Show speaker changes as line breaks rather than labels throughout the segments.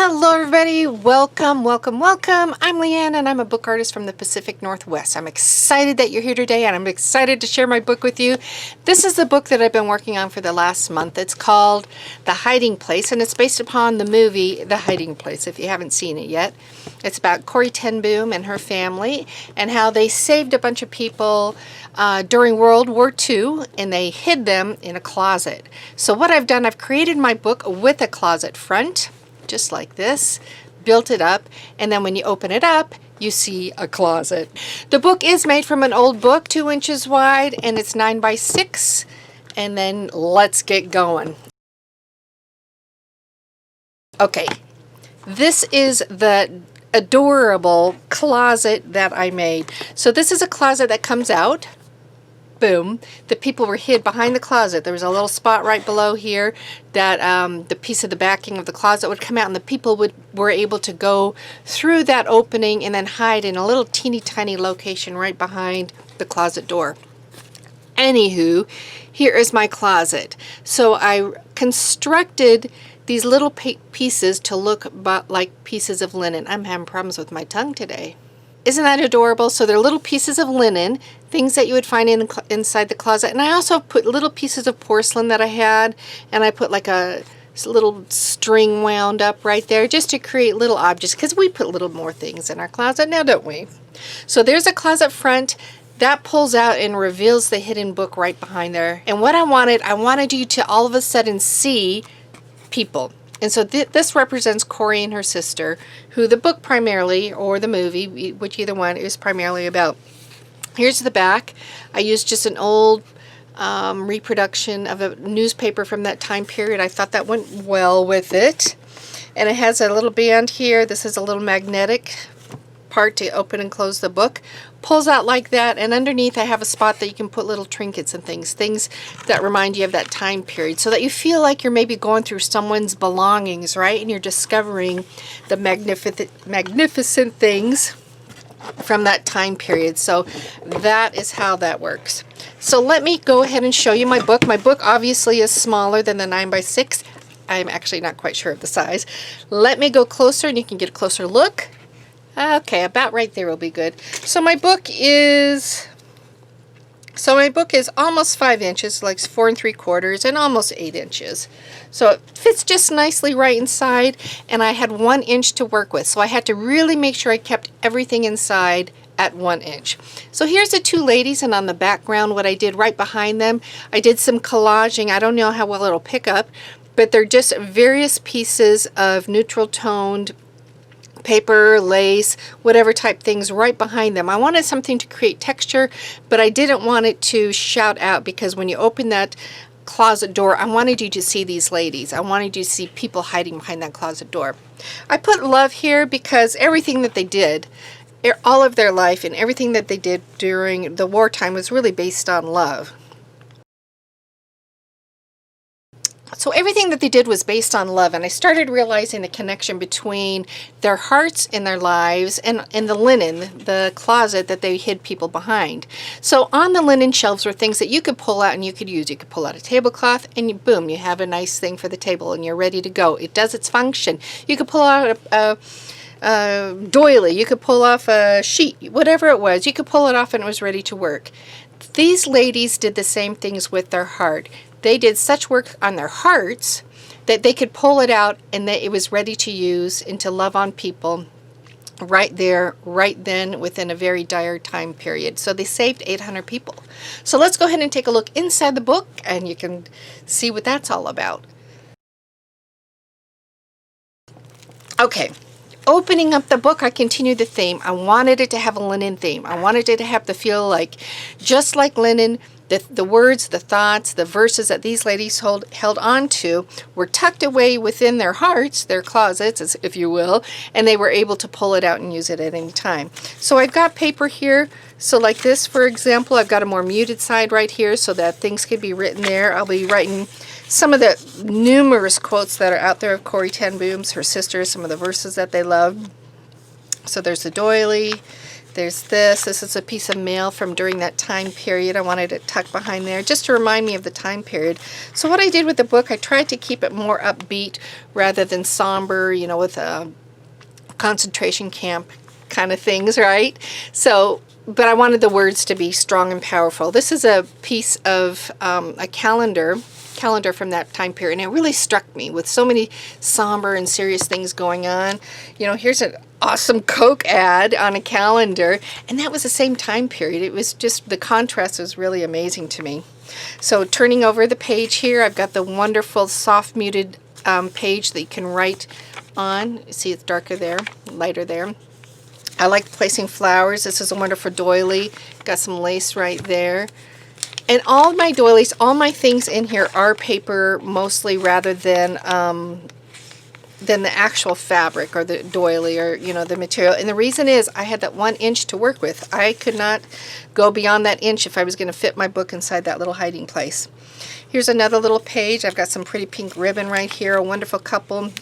Hello everybody, welcome. I'm Leanne and I'm a book artist from the Pacific Northwest. I'm excited that you're here today and I'm excited to share my book with you. This is the book that I've been working on for the last month. It's called The Hiding Place and it's based upon the movie The Hiding Place if you haven't seen it yet. It's about Corrie ten Boom and her family and how they saved a bunch of people during World War II and they hid them in a closet. So what I've done, I've created my book with a closet front, just like this, built it up, and then when you open it up, you see a closet. The book is made from an old book, 2 inches wide, and it's 9 by 6, and then let's get going. Okay, this is the adorable closet that I made. So this is a closet that comes out. Boom. The people were hid behind the closet. There was a little spot right below here that the piece of the backing of the closet would come out and the people were able to go through that opening and then hide in a little teeny tiny location right behind the closet door. Anywho, here is my closet. So I constructed these little pieces to look like pieces of linen. I'm having problems with my tongue today. Isn't that adorable? So they're little pieces of linen, things that you would find inside the closet. And I also put little pieces of porcelain that I had, and I put like a little string wound up right there just to create little objects, because we put little more things in our closet now, don't we? So there's a closet front that pulls out and reveals the hidden book right behind there. And what I wanted you to all of a sudden see people. And so this represents Corrie and her sister, who the book primarily, or the movie, which either one, is primarily about. Here's the back. I used just an old reproduction of a newspaper from that time period. I thought that went well with it. And it has a little band here. This is a little magnetic part to open and close the book. Pulls out like that, and underneath I have a spot that you can put little trinkets and things that remind you of that time period, so that you feel like you're maybe going through someone's belongings, right? And you're discovering the magnificent things from that time period. So that is how that works. So let me go ahead and show you my book. My book obviously is smaller than the 9 by 6. I'm actually not quite sure of the size. Let me go closer and you can get a closer look. Okay, about right there will be good. So my book is almost 5 inches, like 4 3/4, and almost 8 inches. So it fits just nicely right inside, and I had 1 inch to work with. So I had to really make sure I kept everything inside at 1 inch. So here's the two ladies, and on the background, what I did right behind them, I did some collaging. I don't know how well it'll pick up, but they're just various pieces of neutral toned paper, lace, whatever type things right behind them. I wanted something to create texture, but I didn't want it to shout out, because when you open that closet door, I wanted you to see these ladies. I wanted you to see people hiding behind that closet door. I put love here because everything that they did, all of their life and everything that they did during the wartime was really based on love. So everything that they did was based on love, and I started realizing the connection between their hearts and their lives and the linen, the closet that they hid people behind. So on the linen shelves were things that you could pull out and you could use. You could pull out a tablecloth and boom, you have a nice thing for the table and you're ready to go. It does its function. You could pull out a doily, you could pull off a sheet, whatever it was, you could pull it off and it was ready to work. These ladies did the same things with their heart. They did such work on their hearts that they could pull it out and that it was ready to use and to love on people right there, right then, within a very dire time period. So they saved 800 people. So let's go ahead and take a look inside the book and you can see what that's all about. Okay. Opening up the book, I continued the theme. I wanted it to have a linen theme. I wanted it to have the feel like, just like linen, the words, the thoughts, the verses that these ladies held on to were tucked away within their hearts, their closets, if you will, and they were able to pull it out and use it at any time. So I've got paper here. So like this, for example, I've got a more muted side right here so that things could be written there. I'll be writing some of the numerous quotes that are out there of Corrie ten Boom's, her sisters, some of the verses that they love. So there's the doily. There's this. This is a piece of mail from during that time period. I wanted it tucked behind there just to remind me of the time period. So what I did with the book, I tried to keep it more upbeat rather than somber, you know, with a concentration camp kind of things, right? So, but I wanted the words to be strong and powerful. This is a piece of a calendar from that time period, and it really struck me with so many somber and serious things going on. You know, here's an awesome Coke ad on a calendar, and that was the same time period. It was just, the contrast was really amazing to me. So turning over the page here, I've got the wonderful soft muted page that you can write on. You see it's darker there, lighter there. I like placing flowers. This is a wonderful doily. Got some lace right there. And all my doilies, all my things in here are paper mostly, rather than the actual fabric or the doily, or, you know, the material. And the reason is I had that 1 inch to work with. I could not go beyond that inch if I was going to fit my book inside that little hiding place. Here's another little page. I've got some pretty pink ribbon right here, a wonderful couple.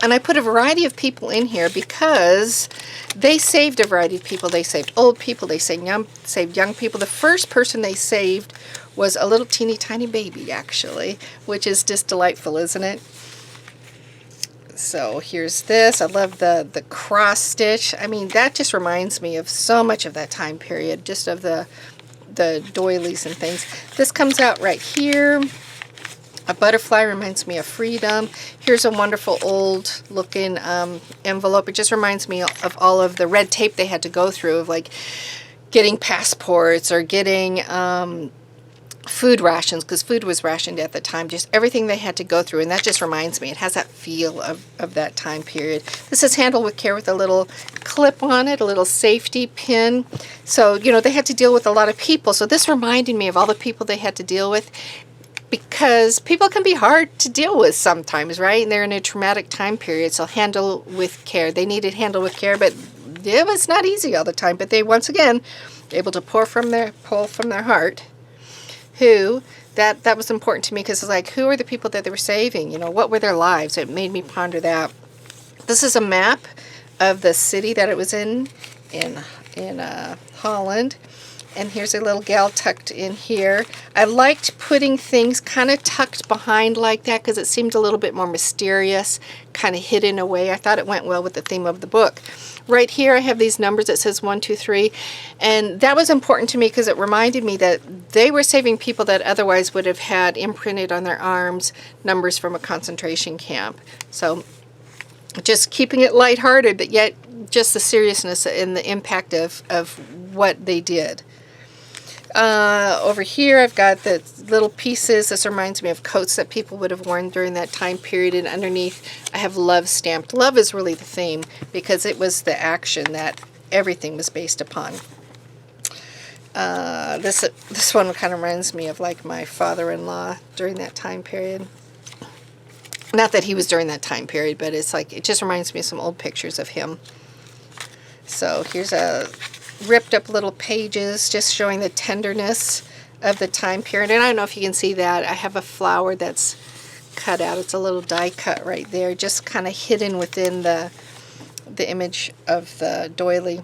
And I put a variety of people in here because they saved a variety of people. They saved old people, they saved young people. The first person they saved was a little teeny tiny baby, actually, which is just delightful, isn't it? So here's this. I love the cross stitch. I mean, that just reminds me of so much of that time period, just of the doilies and things. This comes out right here. A butterfly reminds me of freedom. Here's a wonderful old looking envelope. It just reminds me of all of the red tape they had to go through, of like getting passports or getting food rations, because food was rationed at the time. Just everything they had to go through, and that just reminds me. It has that feel of that time period. This is handled with care with a little clip on it, a little safety pin. So, you know, they had to deal with a lot of people. So this reminded me of all the people they had to deal with, because people can be hard to deal with sometimes, right? And they're in a traumatic time period, so handle with care. They needed handle with care, but it was not easy all the time. But they, once again, able to pull from their heart. That was important to me, because it's like, who are the people that they were saving? You know, what were their lives? It made me ponder that. This is a map of the city that it was in Holland. And here's a little gal tucked in here. I liked putting things kind of tucked behind like that, because it seemed a little bit more mysterious, kind of hidden away. I thought it went well with the theme of the book. Right here I have these numbers. It says 1, 2, 3. And that was important to me because it reminded me that they were saving people that otherwise would have had imprinted on their arms numbers from a concentration camp. So just keeping it lighthearted, but yet just the seriousness and the impact of what they did. Over here I've got the little pieces. This reminds me of coats that people would have worn during that time period, and underneath I have love stamped. Love is really the theme, because it was the action that everything was based upon. This one kind of reminds me of like my father-in-law during that time period. Not that he was during that time period, but it's like, it just reminds me of some old pictures of him. So here's a ripped up little pages just showing the tenderness of the time period. And I don't know if you can see that. I have a flower that's cut out. It's a little die cut right there, just kind of hidden within the image of the doily.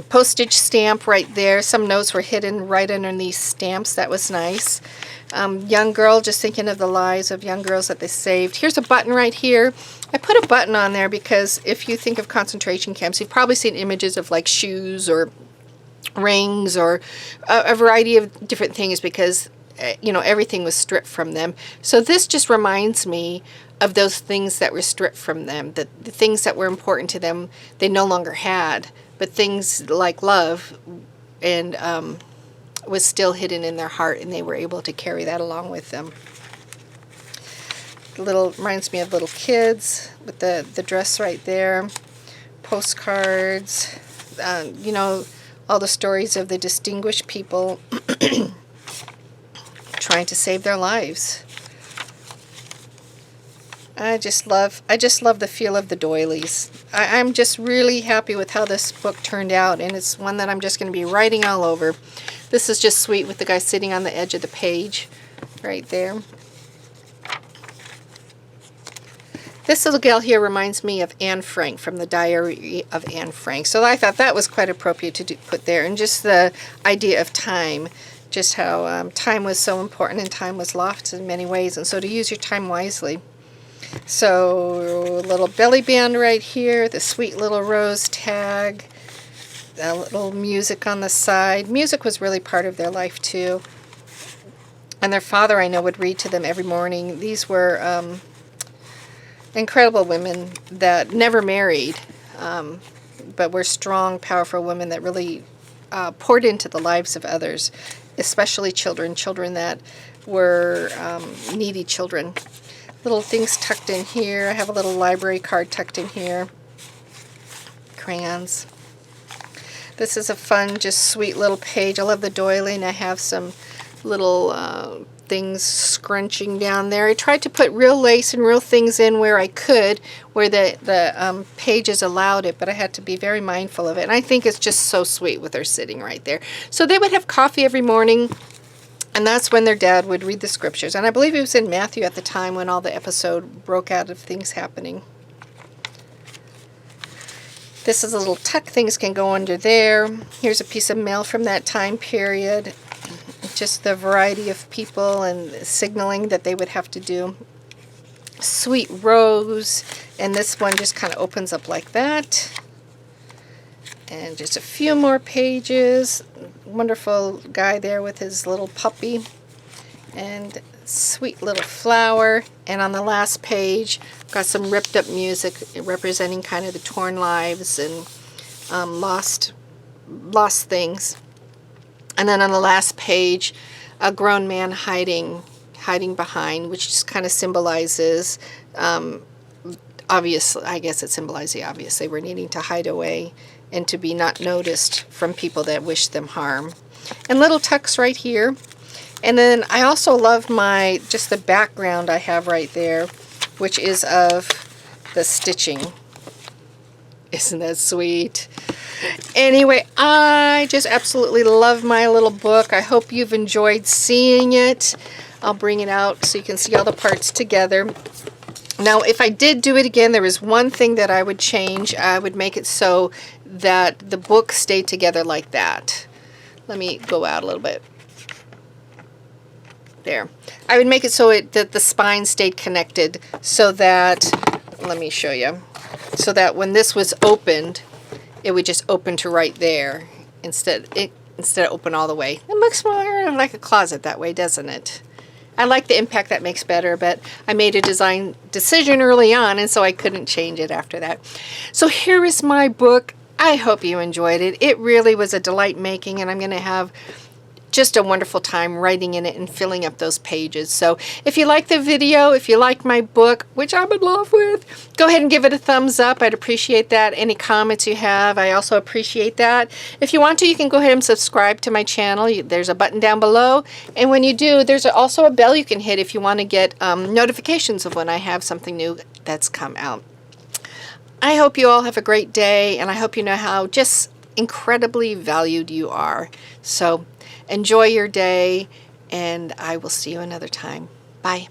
Postage stamp right there. Some notes were hidden right underneath stamps. That was nice. Young girl, just thinking of the lives of young girls that they saved. Here's a button right here. I put a button on there because if you think of concentration camps, you've probably seen images of like shoes or rings or a variety of different things, because you know, everything was stripped from them. So this just reminds me of those things that were stripped from them, the things that were important to them they no longer had, but things like love and was still hidden in their heart, and they were able to carry that along with them. Reminds me of little kids with the dress right there. Postcards, you know, all the stories of the distinguished people trying to save their lives. I just love the feel of the doilies. I'm just really happy with how this book turned out, and it's one that I'm just going to be writing all over. This is just sweet with the guy sitting on the edge of the page right there. This little gal here reminds me of Anne Frank from the Diary of Anne Frank. So I thought that was quite appropriate to put there. And just the idea of time, just how time was so important and time was lost in many ways. And so to use your time wisely. So little belly band right here, the sweet little rose tag, a little music on the side. Music was really part of their life too. And their father, I know, would read to them every morning. These were incredible women that never married, but were strong, powerful women that really poured into the lives of others, especially children that were needy children. Little things tucked in here. I have a little library card tucked in here. Crayons. This is a fun, just sweet little page. I love the doiling. I have some little things scrunching down there. I tried to put real lace and real things in where I could, where the pages allowed it, but I had to be very mindful of it. And I think it's just so sweet with her sitting right there. So they would have coffee every morning, and that's when their dad would read the scriptures. And I believe it was in Matthew at the time when all the episode broke out of things happening. This is a little tuck. Things can go under there. Here's a piece of mail from that time period. Just the variety of people and signaling that they would have to do. Sweet rose. And this one just kind of opens up like that. And just a few more pages. Wonderful guy there with his little puppy. And sweet little flower. And on the last page, got some ripped up music representing kind of the torn lives and lost things. And then on the last page, a grown man hiding behind, which just kind of symbolizes, obviously, I guess it symbolizes the obvious. They were needing to hide away and to be not noticed from people that wished them harm. And little tucks right here. And then I also love just the background I have right there, which is of the stitching. Isn't that sweet? Anyway, I just absolutely love my little book. I hope you've enjoyed seeing it. I'll bring it out so you can see all the parts together. Now, if I did do it again, there is one thing that I would change. I would make it so that the book stayed together like that. Let me go out a little bit. There. I would make it so that the spine stayed connected so that, let me show you, so that when this was opened, it would just open to right there instead of open all the way. It looks more like a closet that way, doesn't it? I like the impact that makes better, but I made a design decision early on, and so I couldn't change it after that. So here is my book. I hope you enjoyed it. It really was a delight making, and I'm going to have just a wonderful time writing in it and filling up those pages. So if you like the video, if you like my book, which I'm in love with, go ahead and give it a thumbs up. I'd appreciate that. Any comments you have, I also appreciate that. If you want to, you can go ahead and subscribe to my channel. There's a button down below. And when you do, there's also a bell you can hit if you want to get notifications of when I have something new that's come out. I hope you all have a great day, and I hope you know how just incredibly valued you are. So enjoy your day, and I will see you another time. Bye.